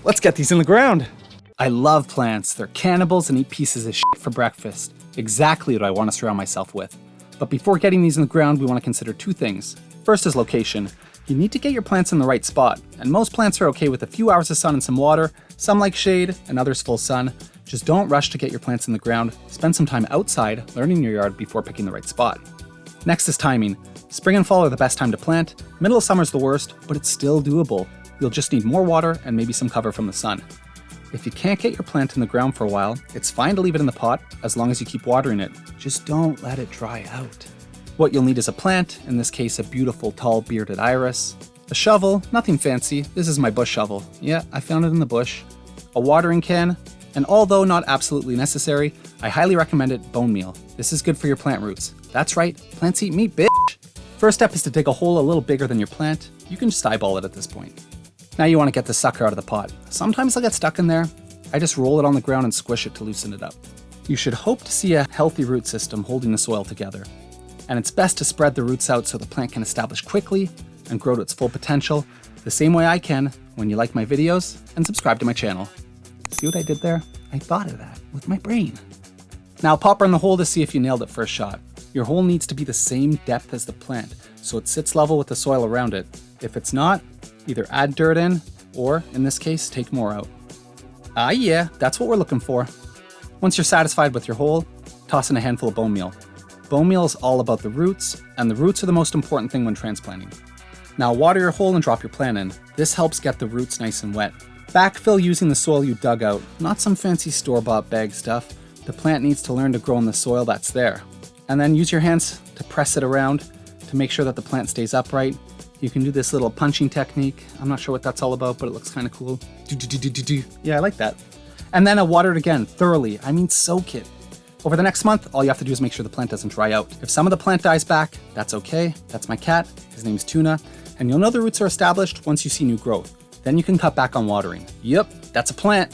Let's get these in the ground. I love plants. They're cannibals and eat pieces of shit for breakfast. Exactly what I want to surround myself with. But before getting these in the ground, we want to consider two things. First is location. You need to get your plants in the right spot, and most plants are okay with a few hours of sun and some water. Some like shade, and others full sun. Just don't rush to get your plants in the ground. Spend some time outside, learning your yard before picking the right spot. Next is timing. Spring and fall are the best time to plant. Middle of summer is the worst, but it's still doable. You'll just need more water and maybe some cover from the sun. If you can't get your plant in the ground for a while, it's fine to leave it in the pot as long as you keep watering it. Just don't let it dry out. What you'll need is a plant, in this case a beautiful tall bearded iris, a shovel, nothing fancy, this is my bush shovel, yeah, I found it in the bush, a watering can, and although not absolutely necessary, I highly recommend it, bone meal. This is good for your plant roots. That's right, plants eat meat, bitch! First step is to dig a hole a little bigger than your plant. You can just eyeball it at this point. Now you want to get the sucker out of the pot. Sometimes I'll get stuck in there. I just roll it on the ground and squish it to loosen it up. You should hope to see a healthy root system holding the soil together. And it's best to spread the roots out so the plant can establish quickly and grow to its full potential, the same way I can when you like my videos and subscribe to my channel. See what I did there? I thought of that with my brain. Now pop her in the hole to see if you nailed it first shot. Your hole needs to be the same depth as the plant, so it sits level with the soil around it. If it's not, either add dirt in, or in this case, take more out. Ah yeah, that's what we're looking for. Once you're satisfied with your hole, toss in a handful of bone meal. Bone meal is all about the roots, and the roots are the most important thing when transplanting. Now water your hole and drop your plant in. This helps get the roots nice and wet. Backfill using the soil you dug out, not some fancy store-bought bag stuff. The plant needs to learn to grow in the soil that's there. And then use your hands to press it around to make sure that the plant stays upright. You can do this little punching technique. I'm not sure what that's all about, but it looks kind of cool. Yeah, I like that. And then water it again, thoroughly. I mean, soak it. Over the next month, all you have to do is make sure the plant doesn't dry out. If some of the plant dies back, that's okay. That's my cat. His name's Tuna. And you'll know the roots are established once you see new growth. Then you can cut back on watering. Yep, that's a plant.